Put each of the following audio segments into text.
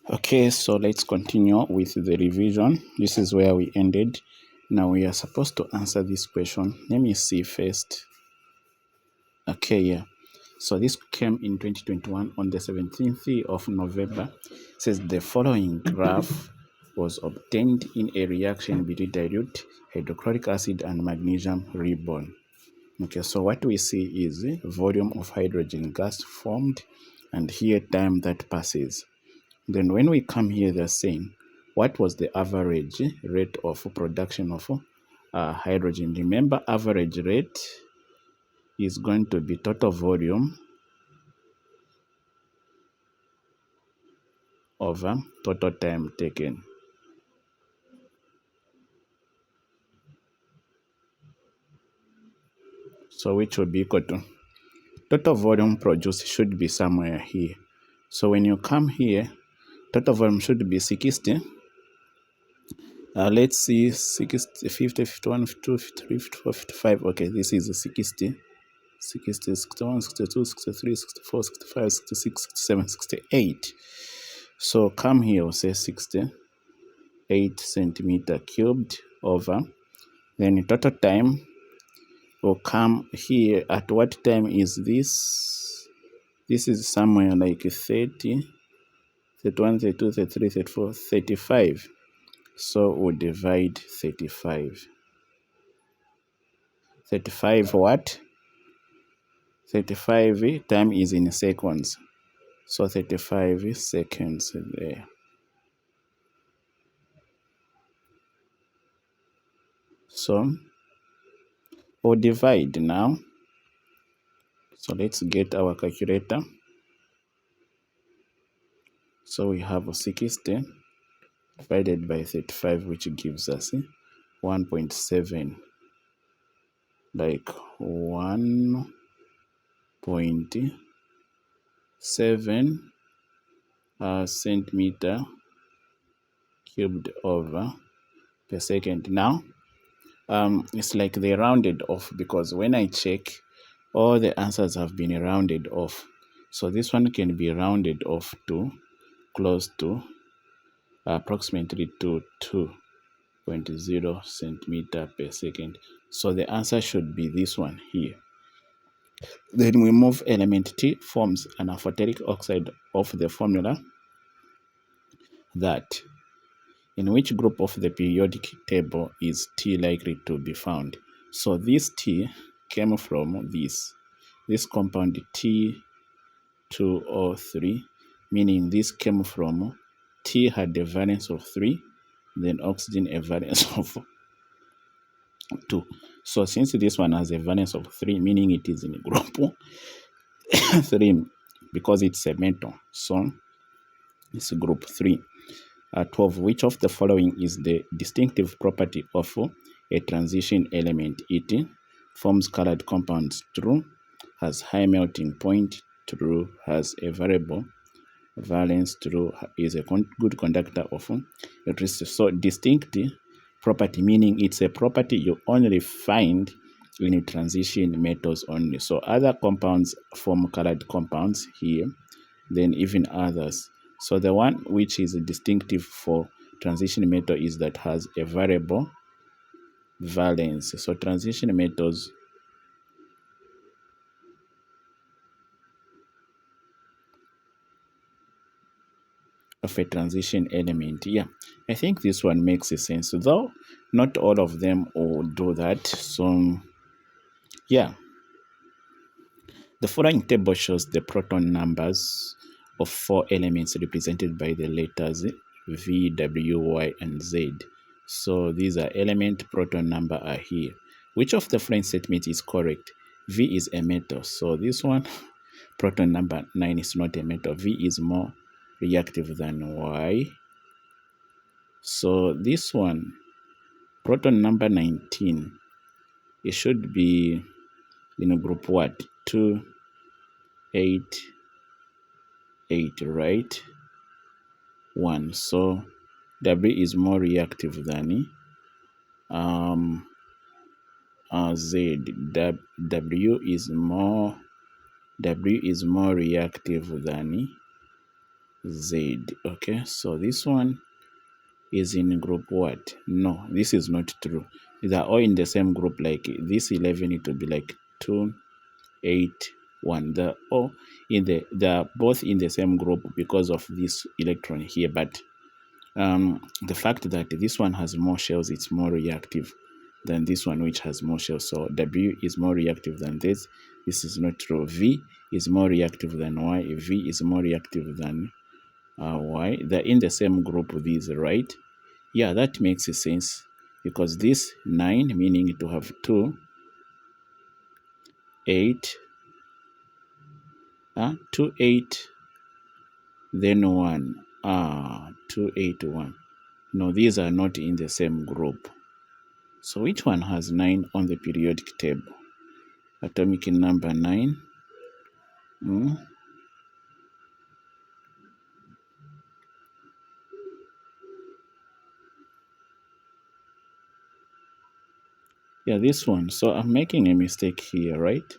Okay, so let's continue with the revision. This is where we ended. Now we are supposed to answer this question. Let me see first. Okay, yeah. So this came in 2021 on the 17th of November. It says the following graph was obtained in a reaction between dilute hydrochloric acid and magnesium reborn. Okay, so what we see is volume of hydrogen gas formed and here time that passes. Then when we come here, they're saying, what was the average rate of production of hydrogen? Remember, average rate is going to be total volume over total time taken. So which would be equal to total volume produced should be somewhere here. So when you come here, total volume should be 60. Let's see 60, 50, 51, 52, 53, 54, 55. Okay, this is 60. 60, 61, 62, 63, 64, 65, 66, 67, 68. So come here, we'll say 68 centimeter cubed over. Then total time will come here. At what time is this? This is somewhere like 30, 31, 32, 33, 34, 35. So we'll divide 35. 35 what? 35 time is in seconds. So 35 seconds there. So we'll divide now. So let's get our calculator. So we have 60 divided by 35, which gives us 1.7, like 1.7 centimeter cubed over per second. Now, it's like they rounded off because when I check, all the answers have been rounded off. So this one can be rounded off to close to approximately to 2.0 centimeter per second. So the answer should be this one here. Then we move element T forms an amphoteric oxide of the formula that in which group of the periodic table is T likely to be found. So this T came from this compound T2O3, meaning this came from T had a valence of 3, then oxygen a valence of 2. So since this one has a valence of 3, meaning it is in group 3 because it's a metal. So it's group 3. 12. Which of the following is the distinctive property of a transition element? It forms colored compounds. True. Has high melting point. True. Has a variable valence. True. Is a good conductor of electricity. So distinct property, meaning it's a property you only find in transition metals only. So other compounds form colored compounds here, then even others. So the one which is distinctive for transition metal is that has a variable valence. So transition metals of a transition element. Yeah, I think this one makes sense, though not all of them will do that. So yeah, the following table shows the proton numbers of 4 elements represented by the letters V, W, Y, and Z. So these are element proton number are here. Which of the following statement is correct? V is a metal. So this one, proton number 9 is not a metal. V is more reactive than Y. So this one, proton number 19, it should be in a group what? 2, 8, 8, right? 1. So W is more reactive than Z. W is more reactive than Z. Okay, so this one is in group what? No, this is not true. They are all in the same group. Like this 11, it will be like 2, 8, 1. They're both in the same group because of this electron here. But the fact that this one has more shells, it's more reactive than this one, which has more shells. So W is more reactive than this. This is not true. V is more reactive than Y. V is more reactive than Y. They're in the same group, these, right? Yeah, that makes sense because this 9, meaning to have 2, 8, 2, 8, then 1, 2, 8, 1. No, these are not in the same group. So which one has 9 on the periodic table? Atomic number 9. Yeah, this one. So I'm making a mistake here, right?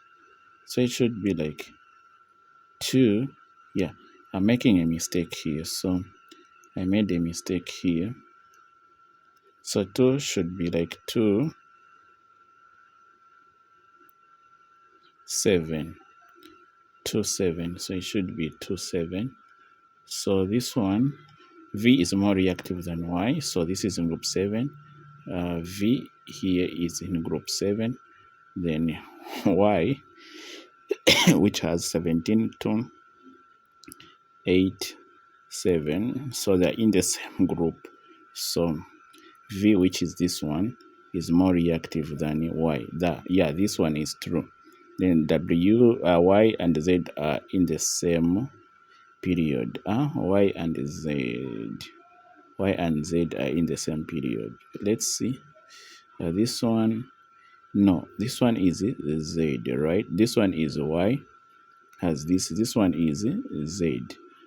So it should be like 2. Yeah, I'm making a mistake here. So I made a mistake here. So 2 should be like 2, 7. 2, 7. So it should be 2, 7. So this one, V is more reactive than Y. So this is in group 7. V here is in group 7. Then Y, which has 17, 2, 8, 7. So they're in the same group. So V, which is this one, is more reactive than Y. Yeah, this one is true. Then W, Y, and Z are in the same period. Y and Z. Y and Z are in the same period. Let's see. This one, no, this one is Z, right? This one is Y, has this one is Z.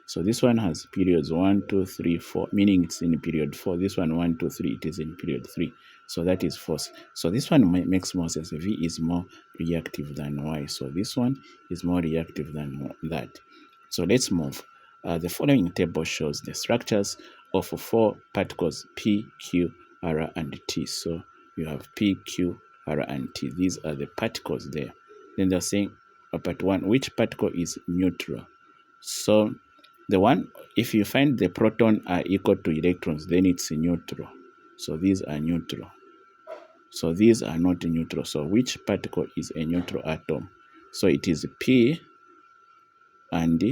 So this one has periods 1, 2, 3, 4, meaning it's in period 4. This one 1, 2, 3, it is in period 3. So that is false. So this one makes more sense. V is more reactive than Y. So this one is more reactive than that. So let's move. The following table shows the structures of 4 particles P, Q, R, and T. So you have P, Q, R, and T. These are the particles there. Then they're saying, part 1, which particle is neutral? So the one, if you find the proton are equal to electrons, then it's neutral. So these are neutral. So these are not neutral. So which particle is a neutral atom? So it is P and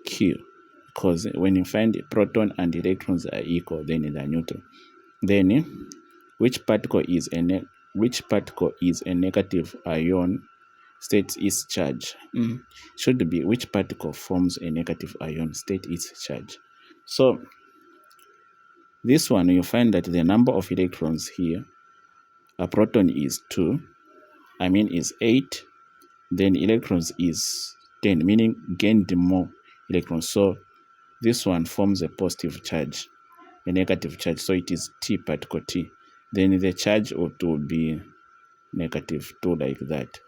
Q. Because when you find proton and electrons are equal, then they are neutral. Then which particle is a negative ion state its charge? Should be which particle forms a negative ion state its charge. So this one, you find that the number of electrons here, a proton is 2, is 8, then electrons is 10, meaning gained more electrons. So this one forms a positive charge, a negative charge. So it is T, particle T. Then the charge ought to be negative 2, like that.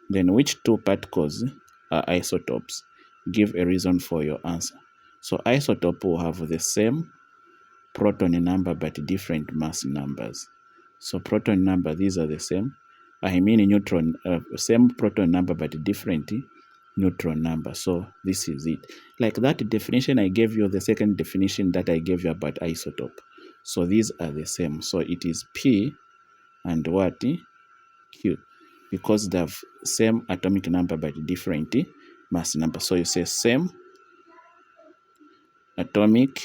Then which 2 particles are isotopes? Give a reason for your answer. So isotope will have the same proton number but different mass numbers. So proton number, these are the same. Neutron, same proton number but different neutron number. So this is it. Like that definition I gave you, the second definition that I gave you about isotope. So these are the same. So it is P and what? Q. Because they have same atomic number but different mass number. So you say same atomic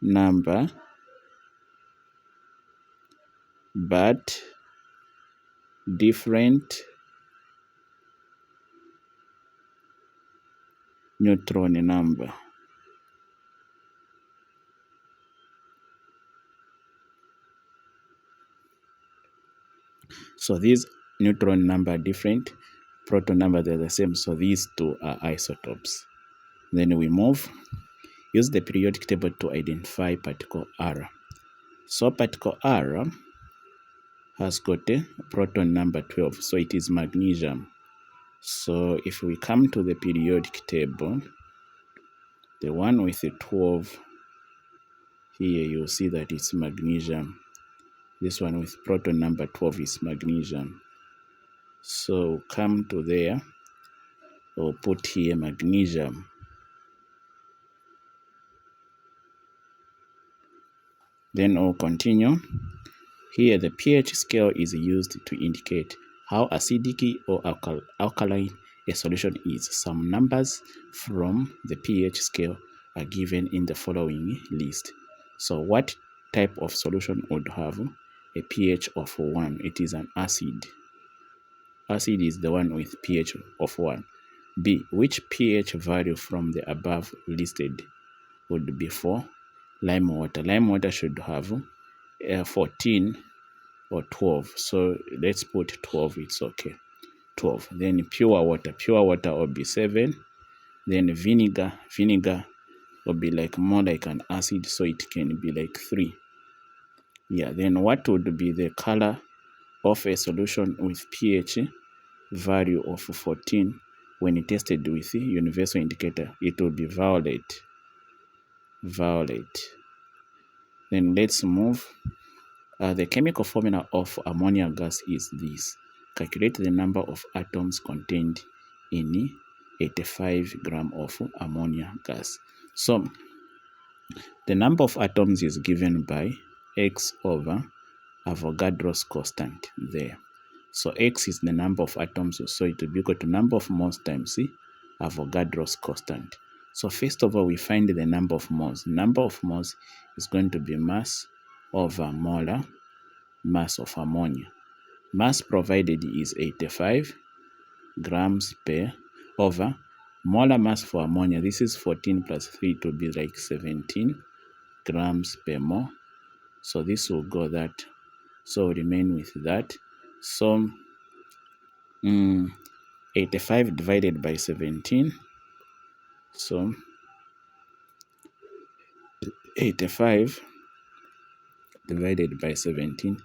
number but different neutron number. So these neutron number are different, proton number they're the same. So these 2 are isotopes. Then we move. Use the periodic table to identify particle R. So particle R has got a proton number 12. So it is magnesium. So if we come to the periodic table, the one with the 12, here you'll see that it's magnesium. This one with proton number 12 is magnesium. So come to there, we'll put here magnesium. Then we'll continue. Here the pH scale is used to indicate how acidic or alkaline a solution is. Some numbers from the pH scale are given in the following list. So what type of solution would have a pH of 1? It is an acid. Acid is the one with pH of 1. B. Which pH value from the above listed would be for lime water? Lime water should have 14 or 12. So let's put 12, it's okay. 12. Then pure water will be 7. Then vinegar will be like more like an acid, so it can be like 3. Yeah, then what would be the color of a solution with pH value of 14 when tested with universal indicator? It will be violet. Then let's move. The chemical formula of ammonia gas is this. Calculate the number of atoms contained in 85 grams of ammonia gas. So the number of atoms is given by X over Avogadro's constant there. So X is the number of atoms, so it will be equal to number of moles times Avogadro's constant. So first of all, we find the number of moles. Number of moles is going to be mass over molar mass of ammonia. Mass provided is 85 grams per over molar mass for ammonia. This is 14 plus 3 to be like 17 grams per mole. So this will go that. So remain with that. So 85 divided by 17. So 85 divided by 17,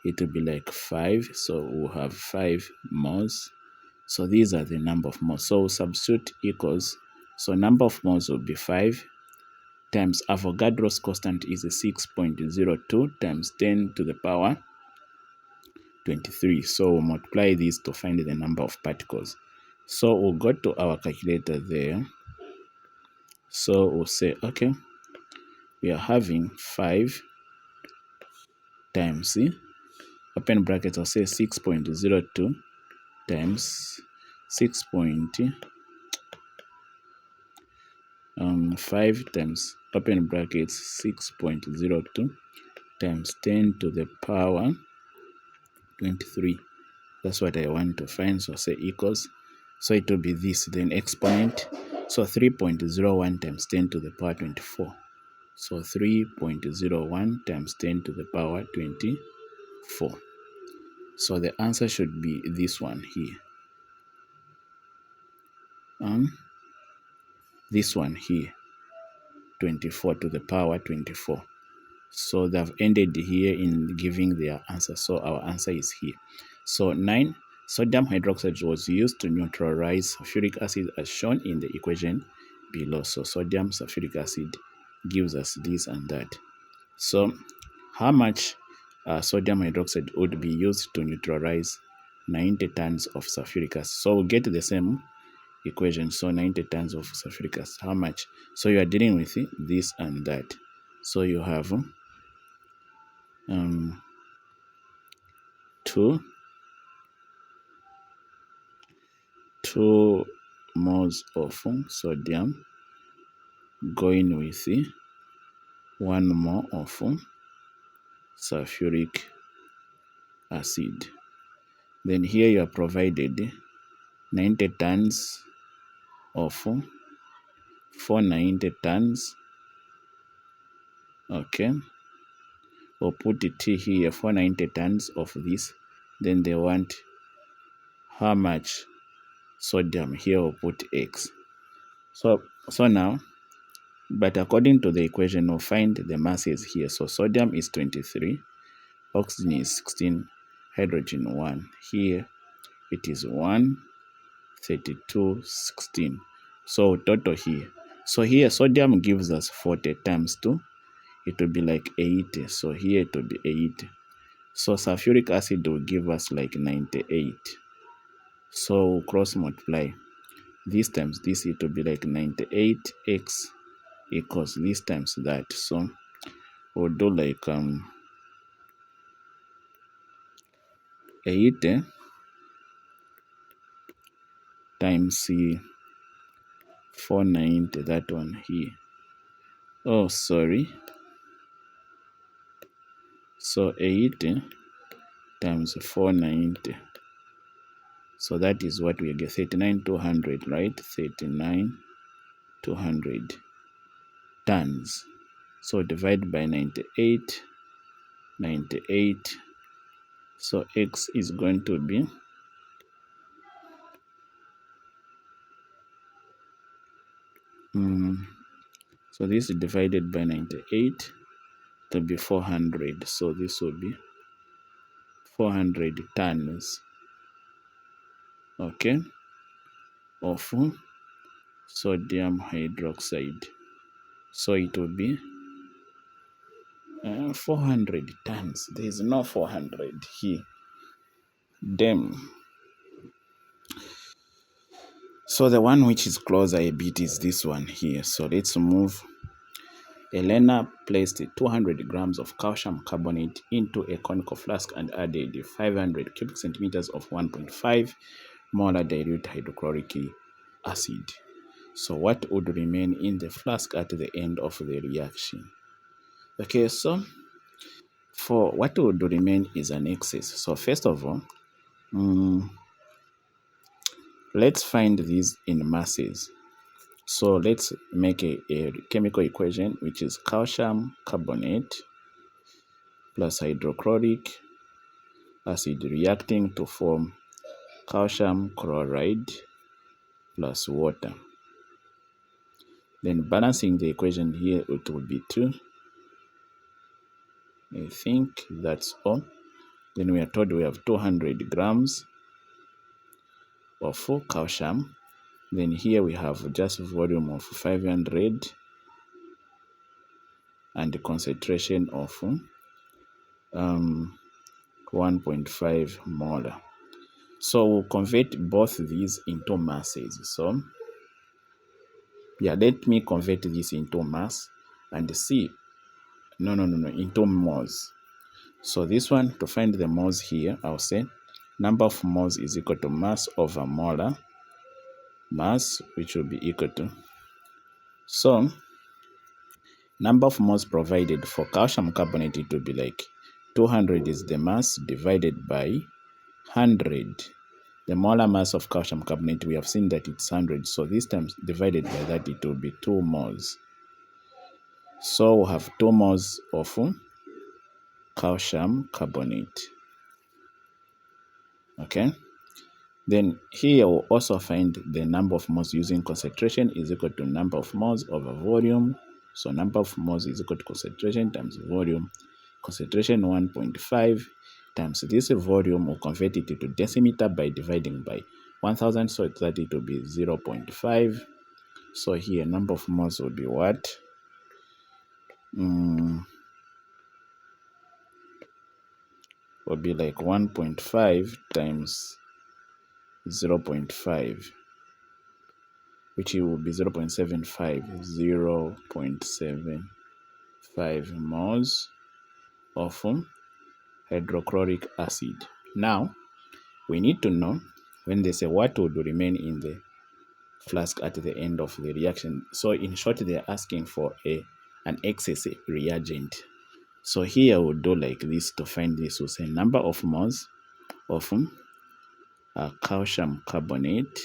it will be like 5. So we'll have 5 moles. So these are the number of moles. So substitute equals, so number of moles will be 5 times Avogadro's constant is 6.02 times 10 to the power 23. So we'll multiply these to find the number of particles. So we'll go to our calculator there. So we'll say, okay, we are having 5 times, open brackets, I'll say 6.02 times 5 times, open brackets, 6.02 times 10 to the power 23. That's what I want to find. So say equals, so it will be this, then exponent. So 3.01 times 10 to the power 24. So 3.01 times 10 to the power 24. So the answer should be this one here. This one here, 24 to the power 24. So they've ended here in giving their answer. So our answer is here. So 9, sodium hydroxide was used to neutralize sulfuric acid as shown in the equation below. So sodium sulfuric acid gives us this and that. So how much sodium hydroxide would be used to neutralize 90 tons of sulfuric acid? So we'll get the same equation. So 90 tons of sulfuric acid, how much? So you are dealing with this and that. So you have 2 moles of sodium going with 1 mole of sulfuric acid. Then here you are provided 90 tons of 490 tons. Okay, we'll put it here, 490 tons of this. Then they want how much sodium. Here we'll put X. So now, but according to the equation, we'll find the masses here. So sodium is 23, oxygen is 16, hydrogen 1. Here it is 1, 3216. So total here. So here sodium gives us 40 times 2. It will be like 80. So here it will be 80. So sulfuric acid will give us like 98. So we'll cross multiply. This times this, it will be like 98x equals this times that. So we'll do like 80 times 490, that one here. Oh, sorry. So 80 times 490. So that is what we get, 39,200, right? 39,200 tons. So divide by 98, 98. So X is going to be so this is divided by 98 to be 400. So this will be 400 tons, okay, of sodium hydroxide. So it will be 400 tons. There is no 400 here. Damn. So the one which is closer a bit is this one here. So let's move. Elena placed 200 grams of calcium carbonate into a conical flask and added 500 cubic centimeters of 1.5 molar dilute hydrochloric acid. So what would remain in the flask at the end of the reaction? Okay, so for what would remain is an excess. So first of all, let's find these in masses. So let's make a chemical equation, which is calcium carbonate plus hydrochloric acid reacting to form calcium chloride plus water. Then balancing the equation here, it will be 2. I think that's all. Then we are told we have 200 grams of calcium. Then here we have just volume of 500 and the concentration of 1.5 molar. So we'll convert both these into masses. So yeah, let me convert this into mass and see. No, into moles. So this one, to find the moles here, I'll say number of moles is equal to mass over molar mass, which will be equal to. So number of moles provided for calcium carbonate, it will be like 200 is the mass divided by 100. The molar mass of calcium carbonate, we have seen that it's 100. So this time divided by that, it will be 2 moles. So we have 2 moles of calcium carbonate. Okay. Then here we'll also find the number of moles using concentration is equal to number of moles over volume. So number of moles is equal to concentration times volume. Concentration 1.5 times this volume, will convert it to decimeter by dividing by 1000, so that it will be 0.5. So here number of moles will be what? Will be like 1.5 times 0.5, which will be 0.75 moles of hydrochloric acid. Now we need to know when they say what would remain in the flask at the end of the reaction. So in short, they're asking for an excess reagent. So here we'll do like this. To find this, we'll say number of moles of calcium carbonate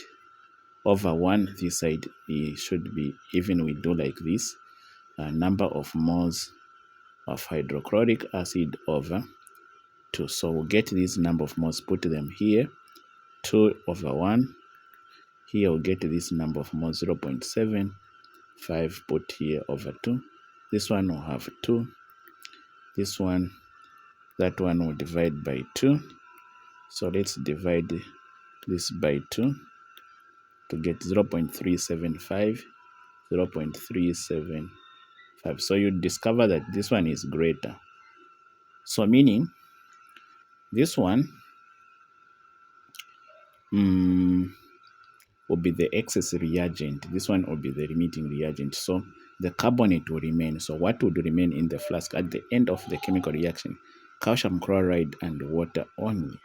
over 1. This side it should be even. We do like this, number of moles of hydrochloric acid over 2. So we'll get this number of moles, put them here, 2 over 1. Here we'll get this number of moles, 0.75, put here over 2. This one will have 2. This one, that one will divide by 2. So let's divide this by 2. to get 0.375, 0.375. So you discover that this one is greater. So meaning this one will be the excess reagent. This one will be the limiting reagent. So the carbonate will remain. So what would remain in the flask at the end of the chemical reaction? Calcium chloride and water only.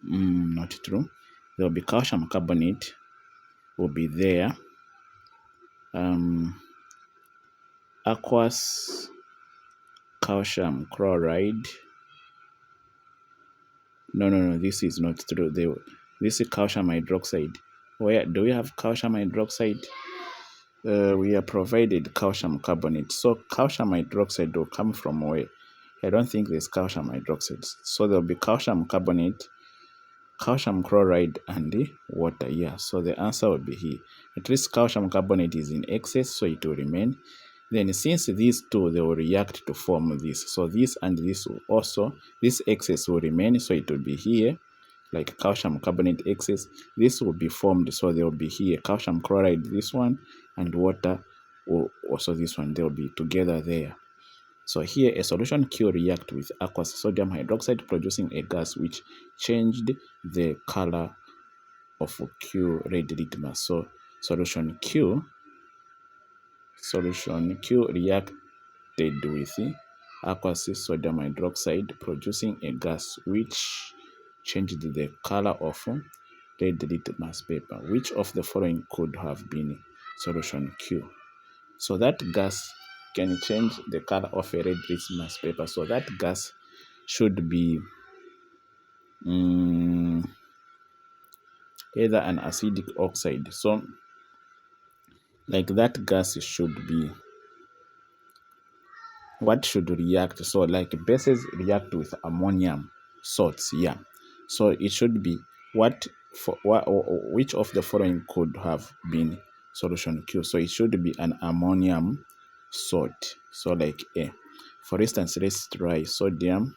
Not true. There will be calcium carbonate will be there. Aqueous calcium chloride. No, this is not true. This is calcium hydroxide. Where do we have calcium hydroxide? We are provided calcium carbonate. So calcium hydroxide will come from where? I don't think there's calcium hydroxide. So there'll be calcium carbonate, calcium chloride, and the water. Yeah, so the answer will be here. At least calcium carbonate is in excess, so it will remain. Then since these two, they will react to form this. So this and this will also, this excess will remain, so it will be here, like calcium carbonate excess. This will be formed, so they will be here. Calcium chloride, this one, and water will also this one. They will be together there. So here a solution Q react with aqueous sodium hydroxide, producing a gas which changed the color of Q red litmus. So solution Q reacted with aqueous sodium hydroxide, producing a gas which changed the color of red litmus paper. Which of the following could have been solution Q? So that gas can change the color of a red litmus paper. So that gas should be either an acidic oxide. So like that gas should be, what should react? So like bases react with ammonium salts. Yeah. So it should be which of the following could have been solution Q? So it should be an ammonium salt. So like A. For instance, let's try sodium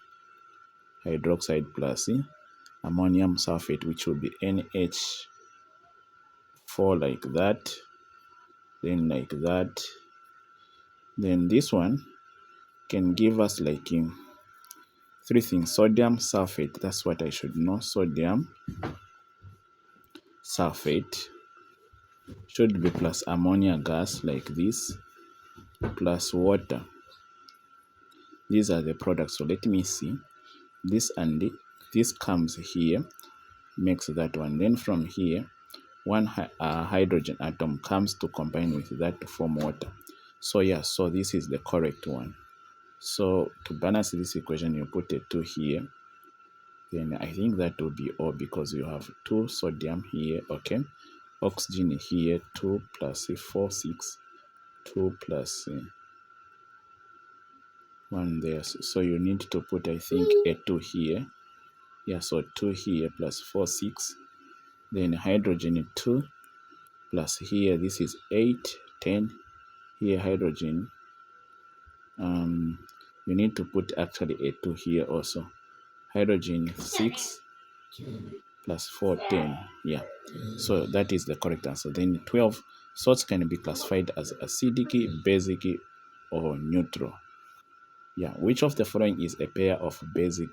hydroxide plus ammonium sulfate, which will be NH4 like that, then like that. Then this one can give us like three things. Sodium sulfate, that's what I should know. Sodium sulfate should be plus ammonia gas like this, plus water. These are the products. So let me see. This and this comes here, makes that one. Then from here, one hydrogen atom comes to combine with that to form water. So yeah, so this is the correct one. So to balance this equation, you put a 2 here. Then I think that will be all, because you have 2 sodium here, okay? Oxygen here, 2 plus 4, 6, 2 plus 1 there. So you need to put, I think, a 2 here. Yeah, so 2 here plus 4, 6. Then hydrogen 2 plus here, this is 8, 10. Here hydrogen, you need to put actually a 2 here also. Hydrogen 6 plus 4, 10. Yeah, so that is the correct answer. Then 12, salts can be classified as acidic, basic, or neutral. Yeah, which of the following is a pair of basic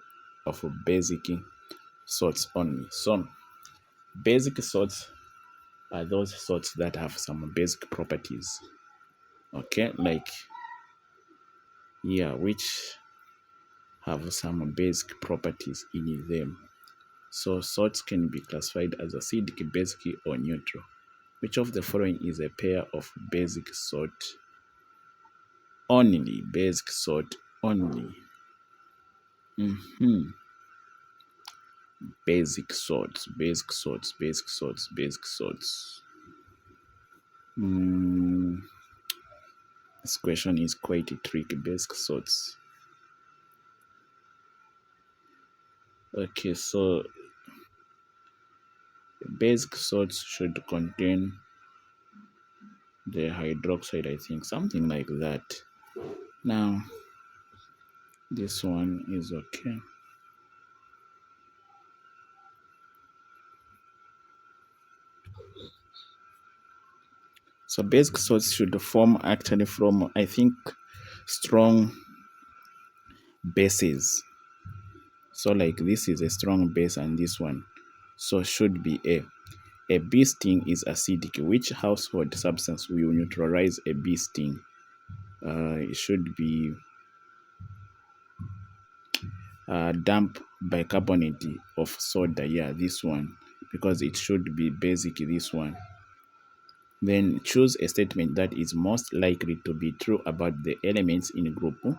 salts only? So basic salts are those salts that have some basic properties, okay, like yeah, which have some basic properties in them. So salts can be classified as acidic, basic, or neutral. Which of the following is a pair of basic salt only? Basic salt only. Basic salts, basic salts, basic salts, basic salts. This question is quite a tricky. Basic salts. Okay, so basic salts should contain the hydroxide, I think, something like that. Now, this one is okay. So basic salts should form actually from, I think, strong bases. So like this is a strong base and this one, so should be A. A bee sting is acidic. Which household substance will neutralize a bee sting? It should be damp bicarbonate of soda. Yeah, this one, because it should be basic, this one. Then choose a statement that is most likely to be true about the elements in group 8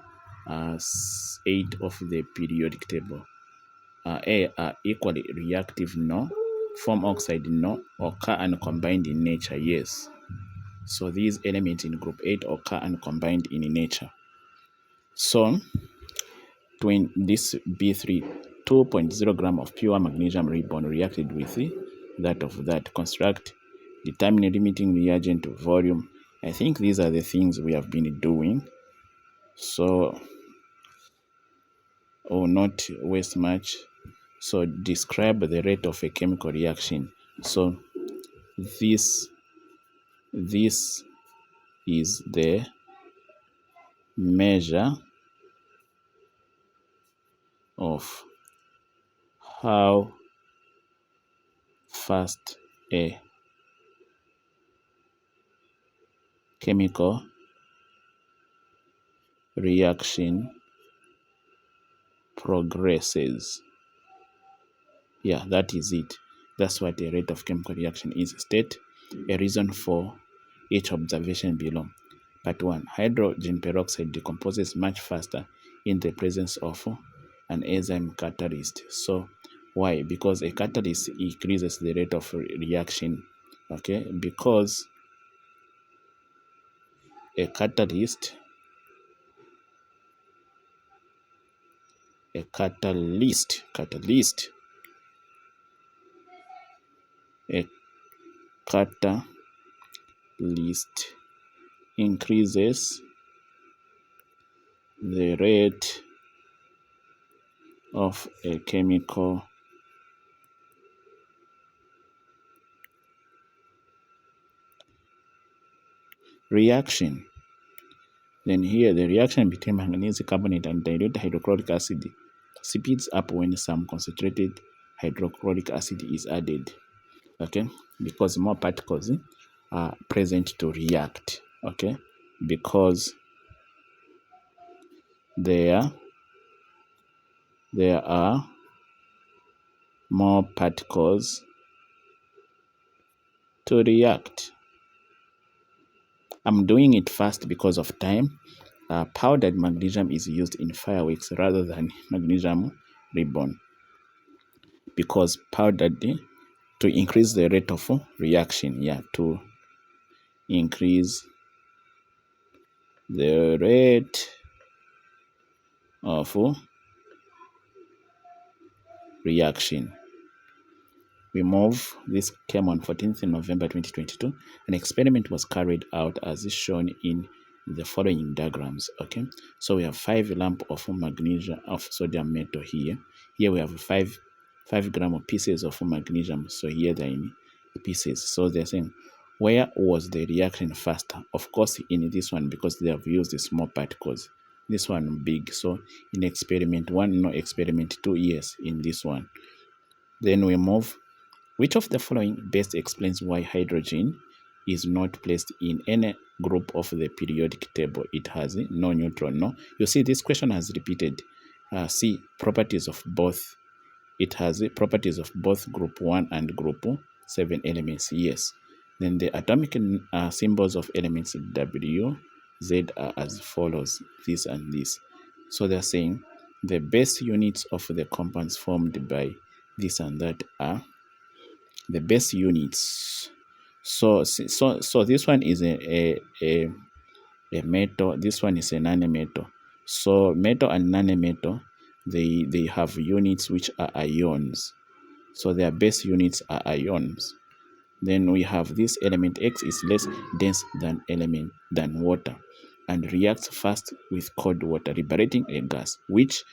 of the periodic table. A are equally reactive, no. Form oxide, no. Occur uncombined in nature, yes. So these elements in group 8 occur uncombined in nature. So this B3, 2.0 gram of pure magnesium ribbon reacted with that of that. Construct, determine limiting reagent volume. I think these are the things we have been doing. So, not waste much. So describe the rate of a chemical reaction. So this is the measure of how fast a chemical reaction progresses. Yeah, that is it. That's what the rate of chemical reaction is. State a reason for each observation below. Part 1. Hydrogen peroxide decomposes much faster in the presence of an enzyme catalyst. So why? Because a catalyst increases the rate of reaction. Okay, because a catalyst a catalyst increases the rate of a chemical reaction. Then here, the reaction between manganese carbonate and dilute hydrochloric acid speeds up when some concentrated hydrochloric acid is added. Okay, because more particles are present to react. Okay, because there are more particles to react. I'm doing it fast because of time. Powdered magnesium is used in fireworks rather than magnesium ribbon, because powdered to increase the rate of reaction. Yeah, to increase the rate of reaction. We move. This came on 14th November 2022. An experiment was carried out as is shown in the following diagrams. Okay, so we have 5 lump of magnesium of sodium metal here. Here we have 5 gram of pieces of magnesium. So here they're in pieces. So they're saying, where was the reaction faster? Of course, in this one, because they have used the small particles. This one big. So in experiment 1, no, experiment 2, yes, in this one. Then we move. Which of the following best explains why hydrogen is not placed in any group of the periodic table? It has no neutron. No, you see this question has repeated. See, properties of both. It has properties of both group 1 and group 7 elements. Yes. Then the atomic symbols of elements W, Z are as follows, this and this. So they're saying the base units of the compounds formed by this and that are the base units. So this one is a metal. This one is a nanometal. So metal and nanometal, they have units which are ions. So their base units are ions. Then we have this element X is less dense than water and reacts fast with cold water, liberating a gas. Which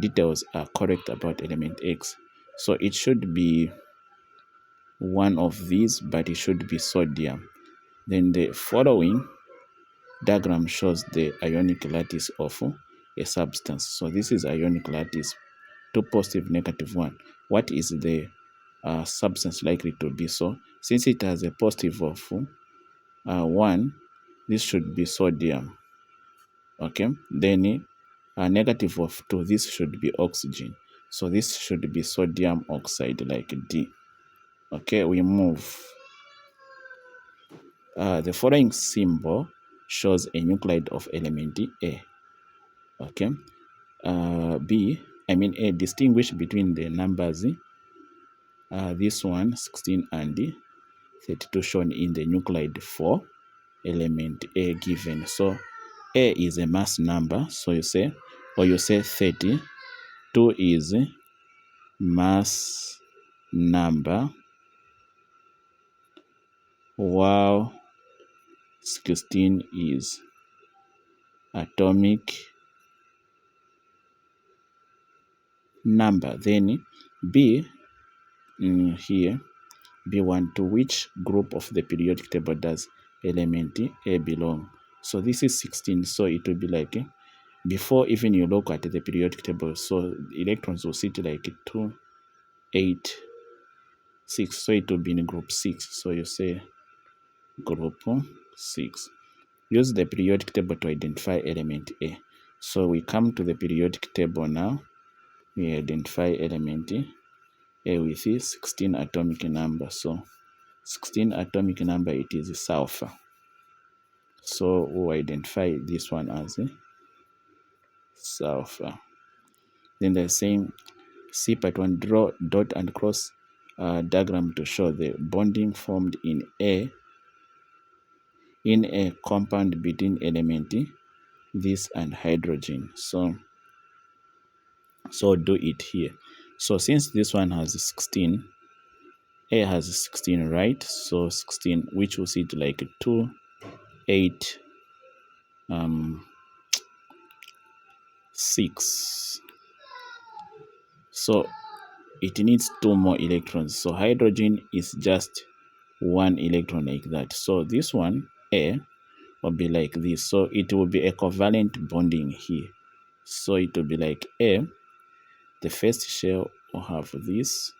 details are correct about element X? So it should be one of these, but it should be sodium. Then the following diagram shows the ionic lattice of a substance. So this is ionic lattice, 2 positive, negative 1. What is the substance likely to be? So since it has a positive of 1, this should be sodium. Okay, then negative of 2, this should be oxygen. So this should be sodium oxide, like D. Okay, we move. The following symbol shows a nuclide of element A. Okay, A, distinguish between the numbers, this one, 16 and 32, shown in the nuclide for element A given. So A is a mass number, so you say 30. 2 is mass number, while 16 is atomic number. Then B, here, B1, to which group of the periodic table does element A belong? So this is 16, so it will be like, before even you look at the periodic table, so electrons will sit like 2, 8, 6, so it will be in group 6. So you say group 6. Use the periodic table to identify element A. So we come to the periodic table now. We identify element A with 16 atomic number. So 16 atomic number, it is sulfur. So we'll identify this one as sulfur. Then they're saying C part 1, draw dot and cross diagram to show the bonding formed in a compound between element this and hydrogen. So do it here. So since this one has 16, A has 16, right? So 16, which will sit like 2, 8, 6. So it needs 2 more electrons. So hydrogen is just 1 electron, like that. So this one, A, will be like this. So it will be a covalent bonding here. So it will be like A, the first shell will have this.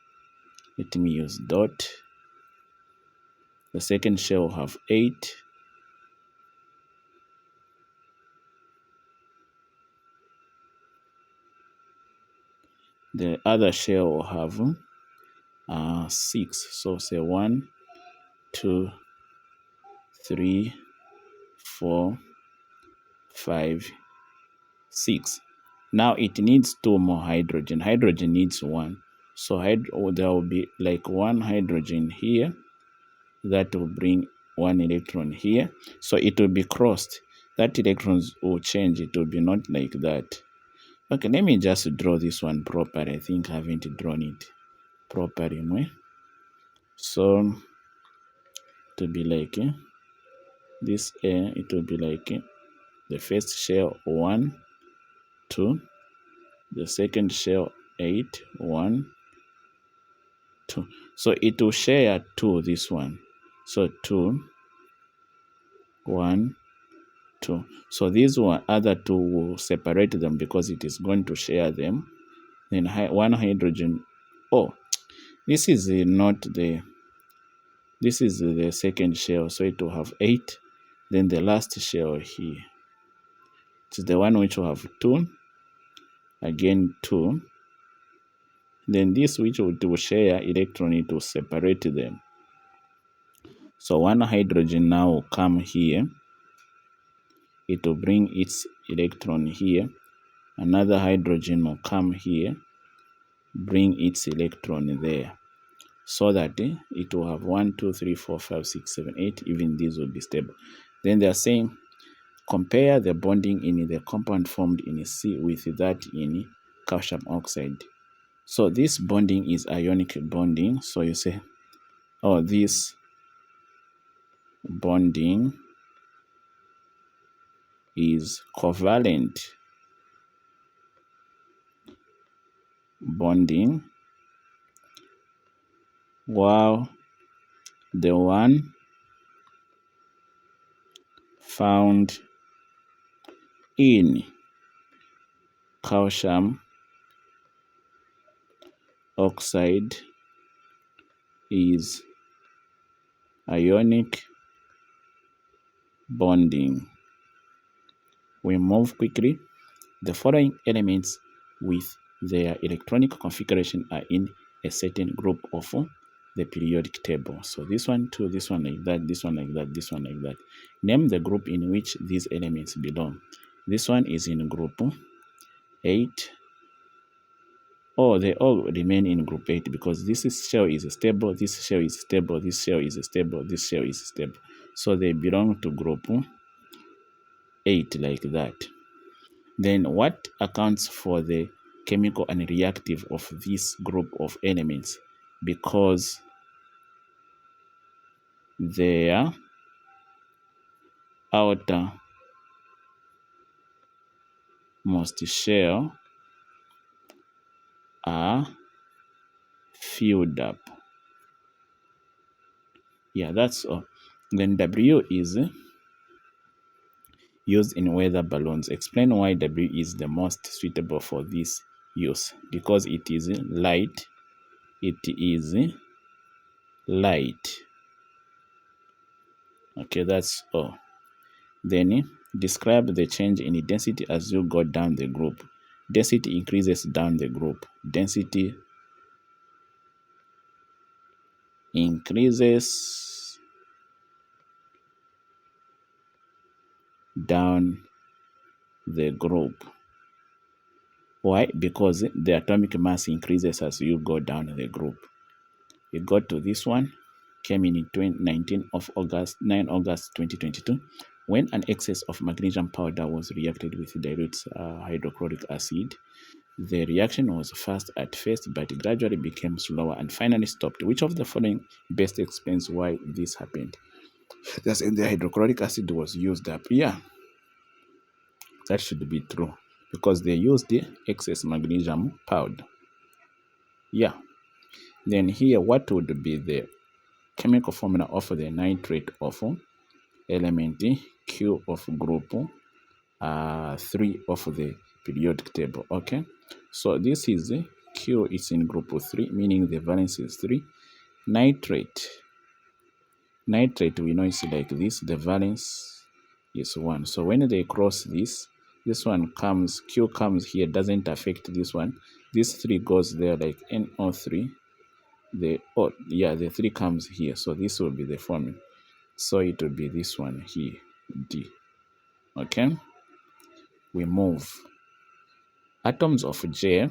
Let me use dot. The second shell will have 8. The other shell will have 6. So say 1, 2, 3, 4, 5, 6. Now it needs 2 more hydrogen. Hydrogen needs 1. So there will be like 1 hydrogen here. That will bring 1 electron here. So it will be crossed. That electrons will change. It will be not like that. Okay, let me just draw this one properly. I think I haven't drawn it properly. So it will be like this A, it will be like the first shell 1, 2, the second shell 8, 1, 2. So it will share 2, this one. So 2, 1, 2. So these other 2 will separate them because it is going to share them. Then 1 hydrogen. Oh, this is this is the second shell. So it will have 8. Then the last shell here, it's the one which will have 2. Again 2. Then this which will share electron, it will separate them. So 1 hydrogen now will come here. It will bring its electron here. Another hydrogen will come here, bring its electron there. So that it will have 1, 2, 3, 4, 5, 6, 7, 8. Even these will be stable. Then they are saying, compare the bonding in the compound formed in C with that in calcium oxide. So this bonding is ionic bonding. So you say, oh, this bonding is covalent bonding, while the one found in calcium oxide is ionic bonding. We move quickly. The following elements with their electronic configuration are in a certain group of the periodic table. So this one too, this one like that, this one like that, this one like that. Name the group in which these elements belong. This one is in group 8. Oh, they all remain in group 8 because this shell is stable, this shell is stable, this shell is stable, this shell is stable. So they belong to group 8 like that. Then what accounts for the chemical and reactive of this group of elements? Because their outermost shell are filled up. Yeah, that's all. Then W is used in weather balloons. Explain why W is the most suitable for this use. Because it is light. It is light. Okay, that's all. Then describe the change in density as you go down the group. Density increases down the group. Density increases down the group. Why? Because the atomic mass increases as you go down the group. We got to this one, came in 9 August 2022, when an excess of magnesium powder was reacted with dilute hydrochloric acid. The reaction was fast at first, but gradually became slower and finally stopped. Which of the following best explains why this happened? That's in the hydrochloric acid was used up. Yeah, that should be true because they used the excess magnesium powder. Yeah. Then here, what would be the chemical formula of the nitrate of element Q of group 3 of the periodic table? Okay, so this is Q is in group 3, meaning the valence is 3. Nitrate we know is like this, the valence is 1. So when they cross this one comes, Q comes here, doesn't affect this one. This 3 goes there like NO3. The 3 comes here, so this will be the formula. So it will be this one here, D. Okay, we move. Atoms of J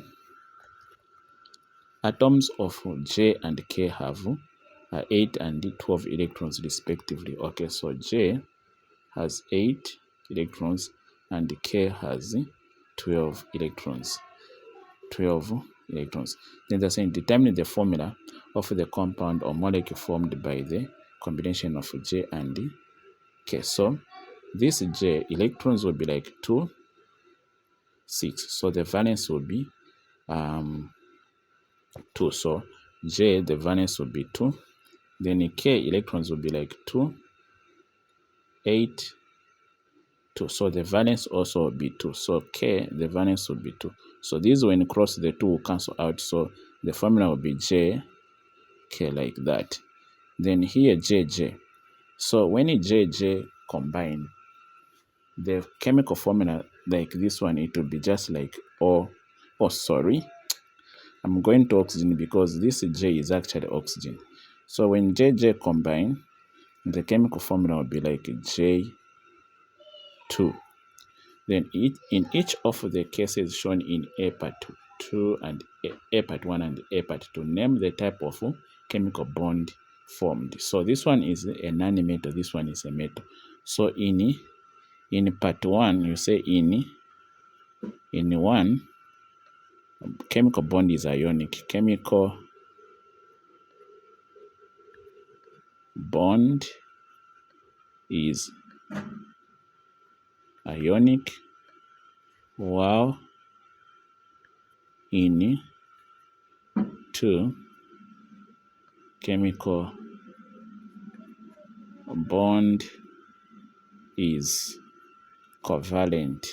and K have 8 and 12 electrons respectively. Okay, so J has 8 electrons and K has 12 electrons. Then they're saying determine the formula of the compound or molecule formed by the combination of J and K. So this J electrons will be like 2, 6. So the valence will be 2. So J, the valence will be 2. Then K electrons will be like 2, 8, 2. So the valence also will be 2. So K, the valence will be 2. So these when cross the 2 will cancel out. So the formula will be J, K like that. Then here JJ. So when JJ combine, the chemical formula like this one, it will be just like I'm going to oxygen because this J is actually oxygen. So when JJ combine, the chemical formula will be like J2. Then in each of the cases shown in A part 2 and A part 1 and A part 2, name the type of chemical bond formed. So this one is a non-metal, this one is a metal. So in part 1, you say in 1, chemical bond is ionic. Chemical bond is ionic, while in 2, chemical bond is covalent.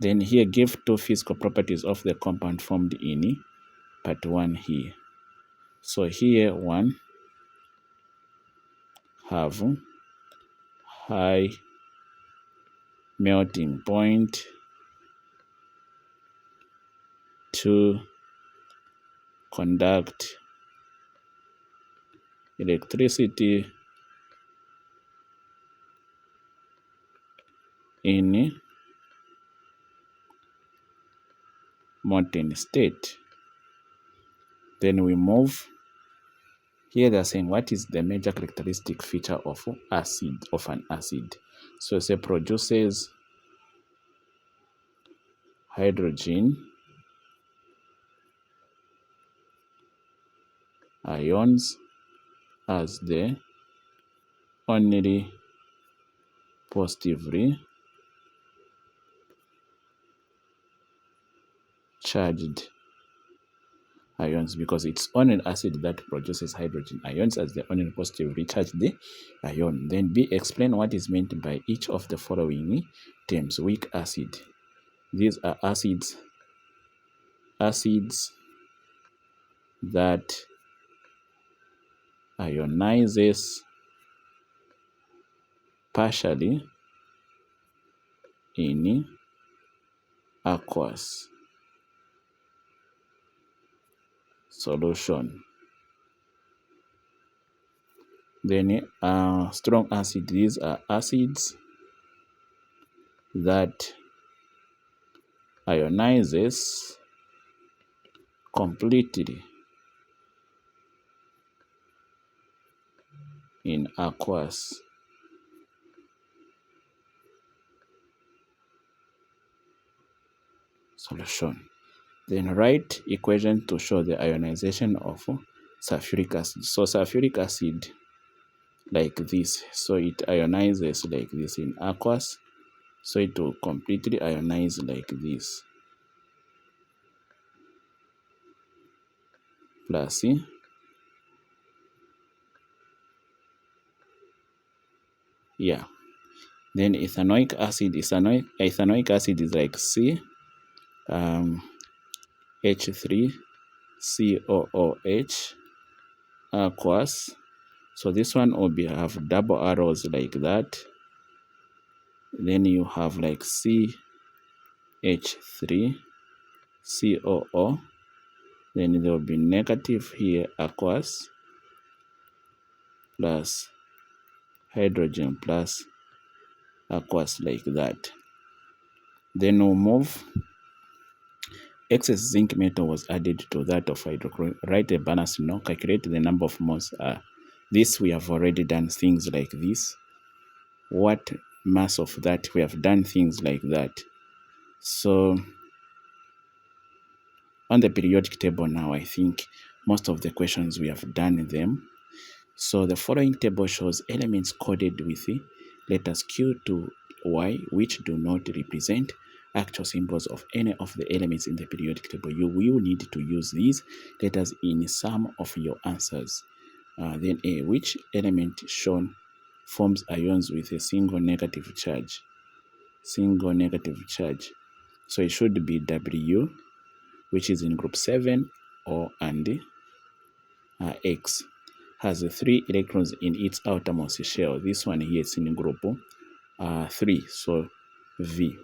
Then here give two physical properties of the compound formed in part 1 here. So here one have high melting point, 2 conduct electricity in molten state. Then we move here. They're saying what is the major characteristic feature of an acid. So say produces hydrogen ions as the only positively charged ions, because it's only an acid that produces hydrogen ions as the only positively charged ion. Then B, explain what is meant by each of the following terms. Weak acid. These are acids that ionizes partially in aqueous solution. Then strong acid. These are acids that ionizes completely in aqueous solution. Then write equation to show the ionization of sulfuric acid. So sulfuric acid like this, so it ionizes like this in aqueous, so it will completely ionize like this, plus yeah. Then ethanoic acid is like C H3COOH aqueous. So this one will have double arrows like that. Then you have like CH3COO. Then there will be negative here, aqueous, plus hydrogen plus aqueous like that. Then we'll move. Excess zinc metal was added to that of hydrochloric. Write a balance, calculate the number of moles. This we have already done things like this. What mass of that? We have done things like that. So on the periodic table now, I think most of the questions we have done them. So the following table shows elements coded with letters Q to Y, which do not represent actual symbols of any of the elements in the periodic table. You will need to use these letters in some of your answers. Then A, which element shown forms ions with a single negative charge? So it should be W, which is in group 7, O and X. Has 3 electrons in its outermost shell. This one here is in group 3, so V.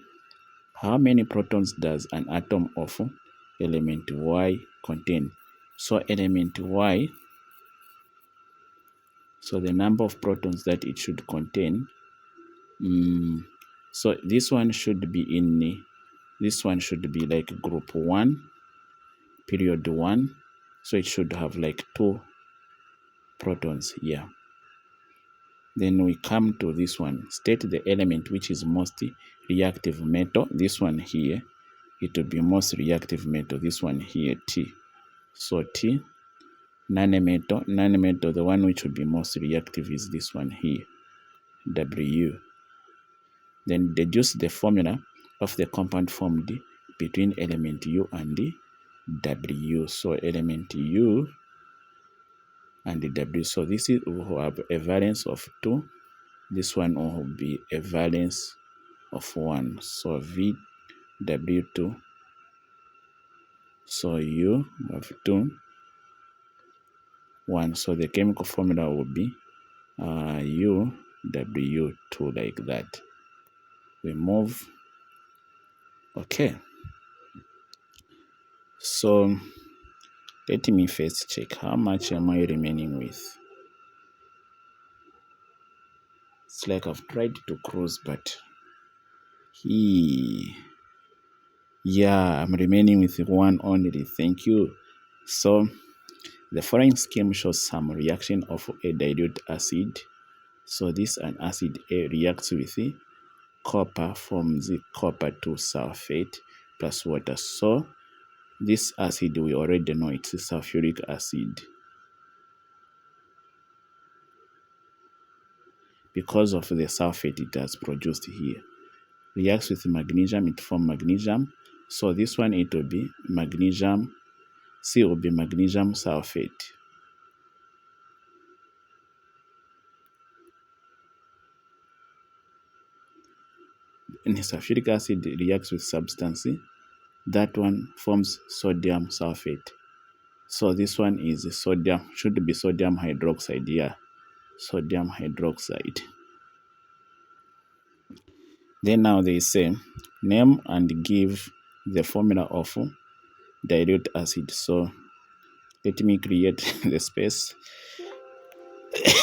How many protons does an atom of element Y contain? So element Y, so the number of protons that it should contain, so this one should be like group 1, period 1, so it should have like 2 protons here. Then we come to this one. State the element which is most reactive metal. This one here, it will be most reactive metal. This one here, T. So T. Non-metal, the one which will be most reactive is this one here, W. Then deduce the formula of the compound formed between element U and W. So element U and W. So this is, we have a valence of 2 This one will be a valence of 1. So VW2. So U of 2, 1. So the chemical formula will be UW2, like that. We move. Okay. So let me first check how much am I remaining with. It's like I've tried to cruise, but I'm remaining with 1 only. Thank you. So the following scheme shows some reaction of a dilute acid. So this an acid A reacts with copper, forms the copper 2 sulfate plus water. So this acid we already know it's sulfuric acid. Because of the sulfate it has produced here. Reacts with magnesium, it forms magnesium. So this one it will be magnesium, C will be magnesium sulfate. And sulfuric acid reacts with substance, that one forms sodium sulfate. So this one is sodium, should be sodium hydroxide. Yeah, sodium hydroxide. Then now they say name and give the formula of dilute acid. So let me create the space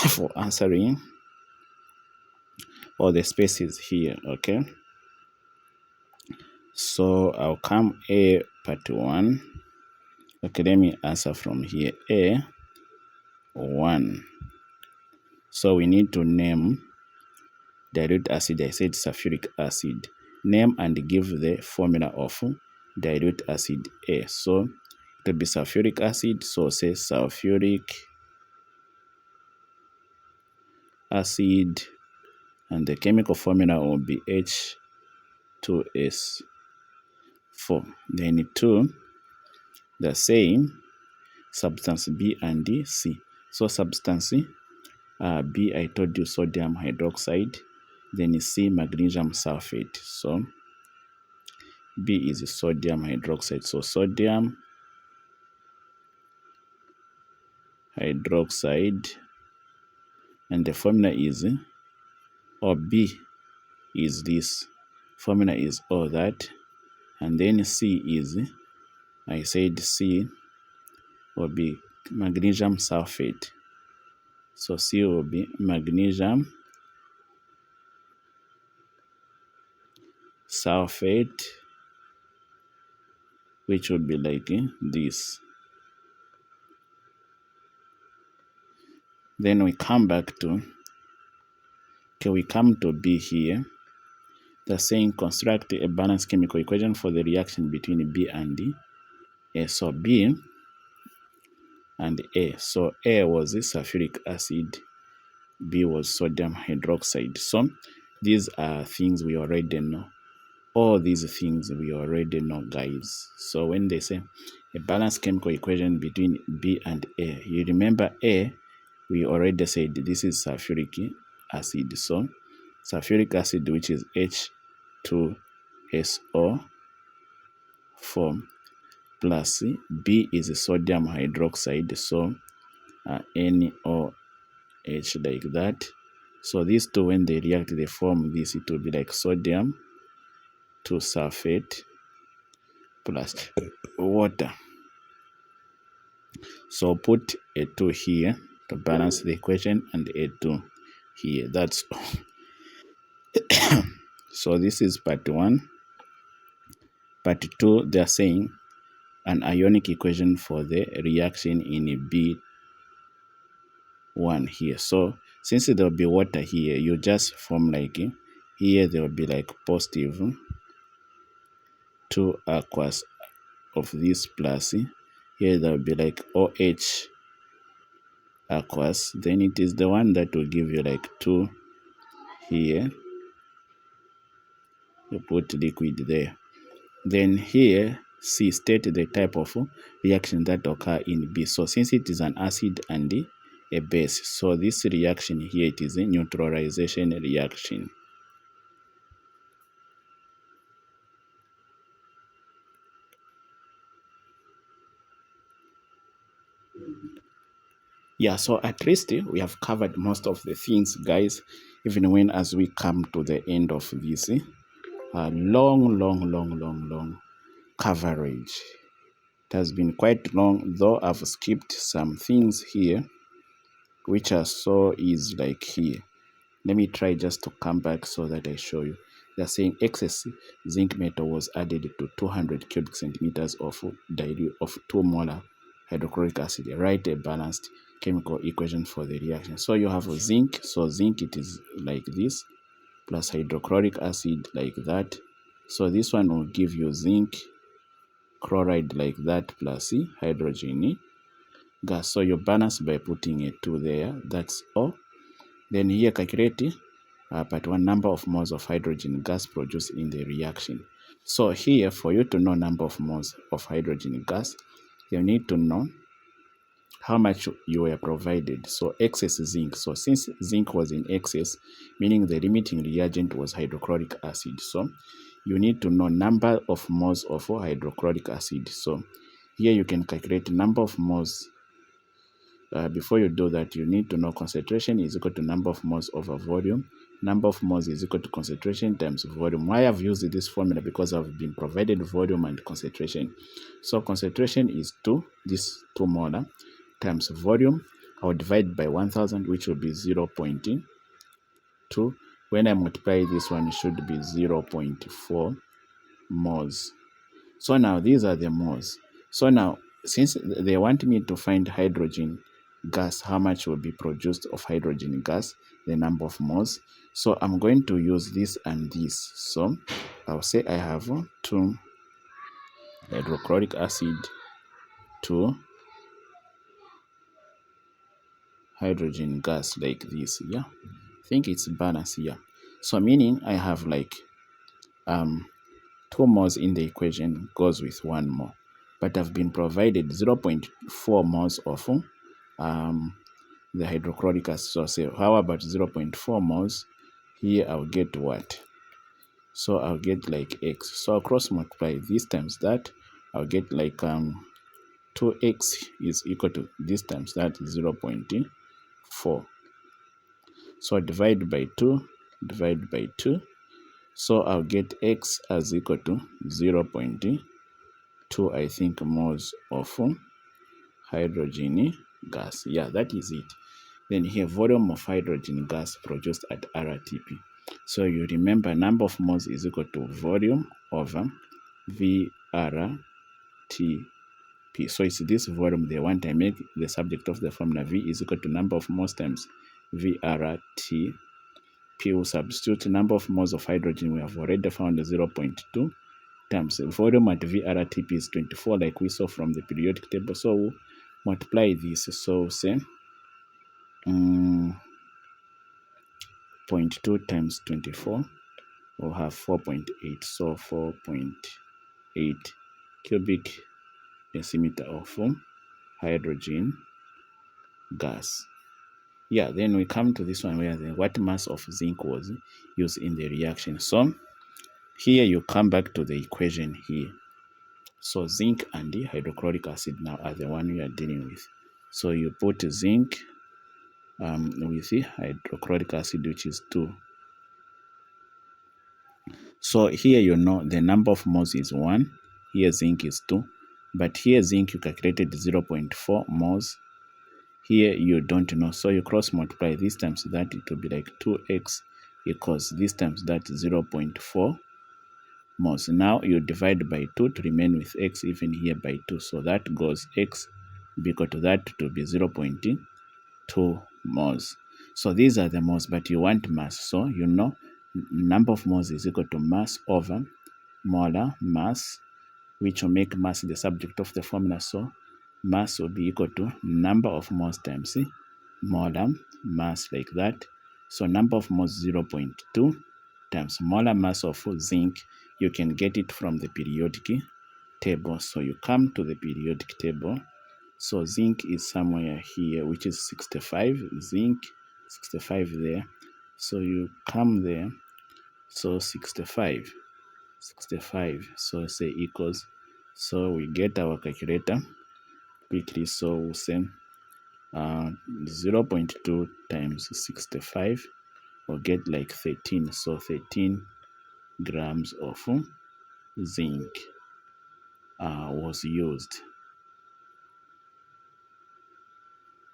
for answering. All the spaces here. Okay, so I'll come A part 1. Okay, let me answer from here. A1. So we need to name dilute acid. I said sulfuric acid. Name and give the formula of dilute acid A. So it will be sulfuric acid. So say sulfuric acid, and the chemical formula will be H2S4. Then 2, the same substance B and C. So substance B, I told you sodium hydroxide, then C magnesium sulfate. So B is sodium hydroxide. So sodium hydroxide, and the formula is, or B is this, formula is all that, and then C is, I said C will be magnesium sulfate. So C will be magnesium sulfate, which would be like this. Then we come back to, we come to B here. They're saying construct a balanced chemical equation for the reaction between B and A. So B and A. So A was sulfuric acid, B was sodium hydroxide. So these are things we already know. All these things we already know, guys. So when they say a balanced chemical equation between B and A, you remember A, we already said this is sulfuric acid. So sulfuric acid, which is H2SO4 plus B is sodium hydroxide. So NOH, like that. So these two, when they react, they form this. It will be like sodium 2 sulfate plus water. So put a 2 here to balance the equation and a 2 here. That's all. So this is part 1. Part 2, they are saying an ionic equation for the reaction in B1 here. So since there will be water here, you just form like, here there will be like positive 2 aqueous of this plus, here there will be like OH aqueous, then it is the one that will give you like 2 here. You put liquid there. Then here, C, state the type of reaction that occur in B. So since it is an acid and a base. So this reaction here, it is a neutralization reaction. Yeah, so at least we have covered most of the things, guys, even when as we come to the end of this long coverage. It has been quite long, though I've skipped some things here which are so easy, like here. Let me try just to come back so that I show you. They're saying excess zinc metal was added to 200 cubic centimeters of dilute of 2 molar hydrochloric acid. Write a balanced chemical equation for the reaction. So you have zinc. So zinc, it is like this, plus hydrochloric acid like that. So this one will give you zinc chloride like that, plus hydrogen gas. So you balance by putting a 2 there. That's all. Then here calculate part 1 number of moles of hydrogen gas produced in the reaction. So here, for you to know number of moles of hydrogen gas, you need to know how much you were provided. So excess zinc. So since zinc was in excess, meaning the limiting reagent was hydrochloric acid. So you need to know number of moles of hydrochloric acid. So here you can calculate number of moles. Before you do that, you need to know concentration is equal to number of moles over volume. Number of moles is equal to concentration times volume. Why I've used this formula? Because I've been provided volume and concentration. So concentration is 2, this 2 molar, times volume. I'll divide by 1000, which will be 0.2. When I multiply this one, it should be 0.4 moles. So now these are the moles. So now, since they want me to find hydrogen gas, how much will be produced of hydrogen gas, the number of moles. So I'm going to use this and this. So I'll say I have 2 hydrochloric acid, 2 hydrogen gas like this. Yeah, I think it's balanced here. So meaning I have like 2 moles in the equation goes with 1 mole, but I've been provided 0.4 moles of the hydrochloric acid. So say, how about 0.4 moles? Here I'll get what? So I'll get like x. So I'll cross multiply this times that. I'll get like 2x is equal to this times that 0.4. So divide by 2, divide by 2. So I'll get x as equal to 0.2, I think, moles of hydrogen gas. Yeah, that is it. Then here, volume of hydrogen gas produced at RTP. So you remember number of moles is equal to volume over VRTP. So it's this volume they want. I make the subject of the formula. V is equal to number of moles times VRTP. Will substitute number of moles of hydrogen. We have already found 0.2 times volume at VRTP is 24, like we saw from the periodic table. So we'll multiply this. So say 0.2 times 24, we'll have 4.8. So 4.8 cubic decimeter of hydrogen gas. Yeah, then we come to this one where what mass of zinc was used in the reaction. So here you come back to the equation here. So zinc and the hydrochloric acid now are the one we are dealing with. So you put zinc with the hydrochloric acid, which is 2. So here you know the number of moles is 1. Here zinc is 2. But here zinc you calculated 0.4 moles. Here you don't know. So you cross multiply this times that, it will be like 2x equals this times that 0.4 moles. Now you divide by 2 to remain with x, even here by 2. So that goes x be equal to that to be 0.2 moles. So these are the moles, but you want mass. So you know number of moles is equal to mass over molar mass, which will make mass the subject of the formula. So mass will be equal to number of moles times molar mass, like that. So number of moles 0.2 times molar mass of zinc. You can get it from the periodic table. So you come to the periodic table. So zinc is somewhere here, which is 65. Zinc 65 there. So you come there. So 65. So say equals. So we get our calculator quickly. So we'll say 0.2 times 65 will get like 13. So 13 grams of zinc was used.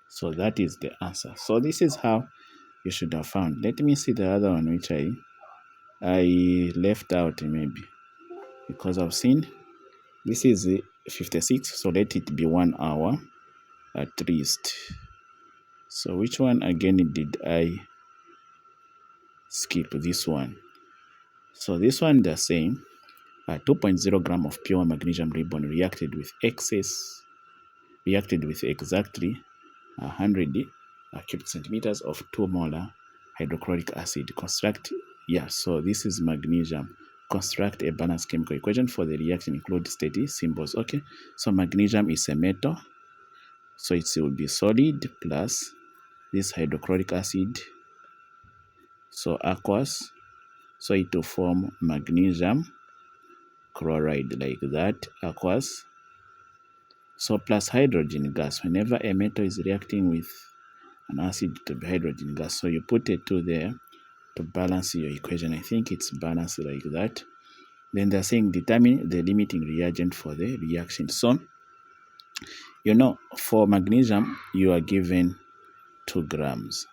So that is the answer. So this is how you should have found. Let me see the other one which I left out maybe, because I've seen this is 56. So let it be 1 hour at least. So which one again did I skip? This one. So this one they're saying 2.0 gram of pure magnesium ribbon reacted with exactly 100 cubic centimeters of 2 molar hydrochloric acid. So this is magnesium. Construct a balanced chemical equation for the reaction, include steady symbols. Okay, so magnesium is a metal, so it will be solid plus this hydrochloric acid, so aqueous, so it will form magnesium chloride like that, aqueous. So plus hydrogen gas. Whenever a metal is reacting with an acid, to be hydrogen gas. So you put a 2 there to balance your equation. I think it's balanced like that. Then they're saying determine the limiting reagent for the reaction. So, for magnesium, you are given 2 grams.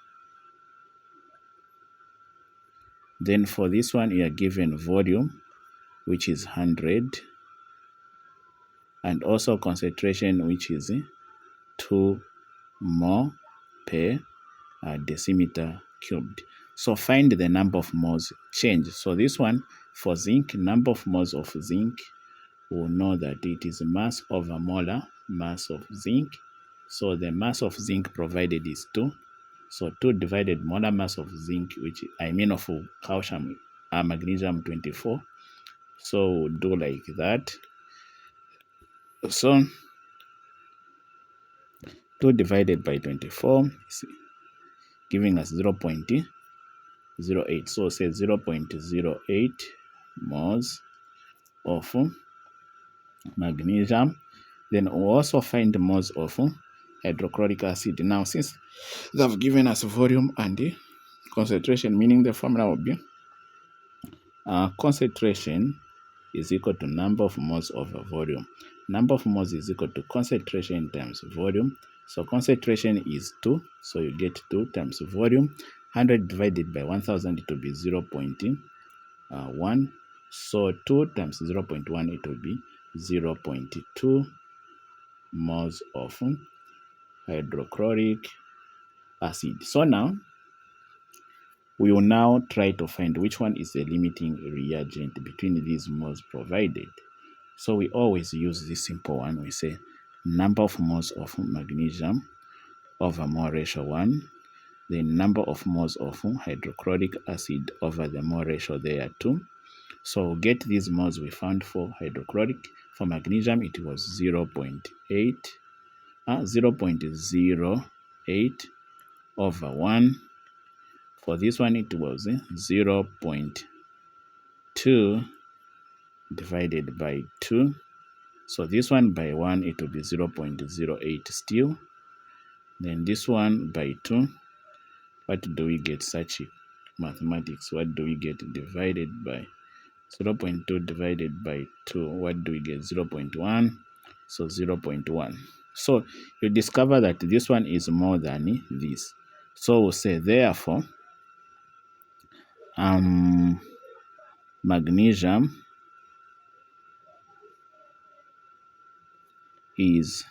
Then for this one, you are given volume, which is 100. And also concentration, which is 2 mole per decimeter cubed. So find the number of moles change. So this one for zinc, number of moles of zinc, we'll know that it is mass over molar mass of zinc. So the mass of zinc provided is 2. So 2 divided molar mass of zinc, which of calcium, magnesium 24. So we'll do like that. So 2 divided by 24 giving us 0.08. So say 0.08 moles of magnesium. Then we'll also find moles of hydrochloric acid. Now, since they've given us volume and the concentration, meaning the formula will be concentration is equal to number of moles over volume. Number of moles is equal to concentration times volume. So concentration is 2. So you get 2 times volume. 100 divided by 1000, it will be 0.1. So 2 times 0.1, it will be 0.2 moles of hydrochloric acid. So now, we will now try to find which one is the limiting reagent between these moles provided. So we always use this simple one. We say number of moles of magnesium over mole ratio 1. The number of moles of hydrochloric acid over the mole ratio there 2. So we'll get these moles we found for hydrochloric. For magnesium, it was 0.08 over 1. For this one, it was 0.2 divided by 2. So this one by 1, it will be 0.08 still. Then this one by 2. What do we get? Such mathematics. What do we get divided by 0.2 divided by 2? What do we get? 0.1. So 0.1. So you discover that this one is more than this. So we'll say therefore magnesium is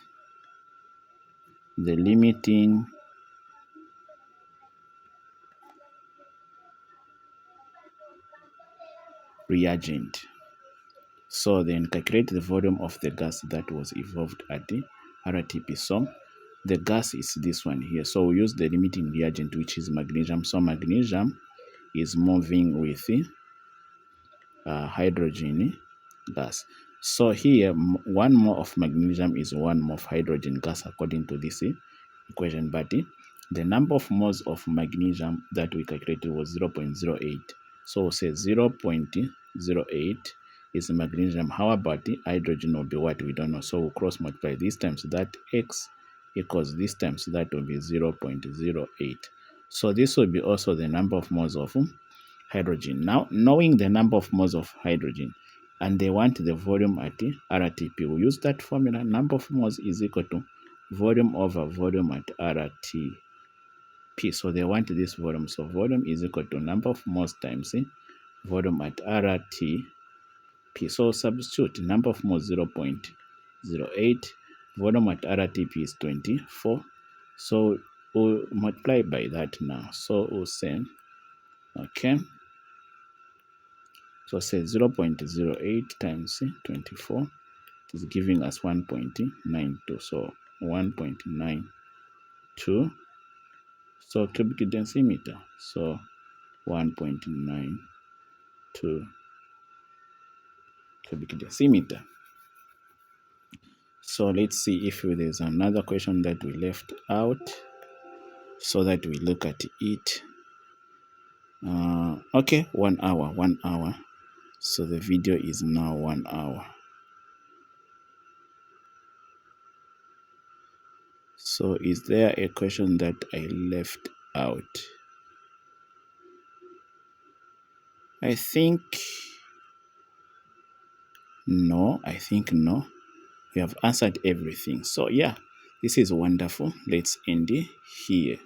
the limiting reagent. So then calculate the volume of the gas that was evolved at the RTP. So the gas is this one here. So we use the limiting reagent, which is magnesium. So magnesium is moving with hydrogen gas. So here, 1 mole of magnesium is 1 mole of hydrogen gas according to this equation, but the number of moles of magnesium that we calculated was 0.08. So we'll say 0.08 is magnesium. How about the hydrogen will be what? We don't know. So we'll cross multiply this times that, x equals this times that will be 0.08. So this will be also the number of moles of hydrogen. Now, knowing the number of moles of hydrogen, and they want the volume at RTP, we use that formula. Number of moles is equal to volume over volume at RTP. So they want this volume. So volume is equal to number of moles times volume at RTP. So substitute number of moles 0.08. Volume at RTP is 24. So we'll multiply by that now. So we'll say, okay. So say 0.08 times 24 is giving us 1.92. So 1.92. So cubic decimeter. So 1.92 cubic decimeter. So let's see if there's another question that we left out so that we look at it. Okay, 1 hour, 1 hour. So the video is now 1 hour. So is there a question that I left out? I think no. We have answered everything. So yeah, this is wonderful. Let's end it here.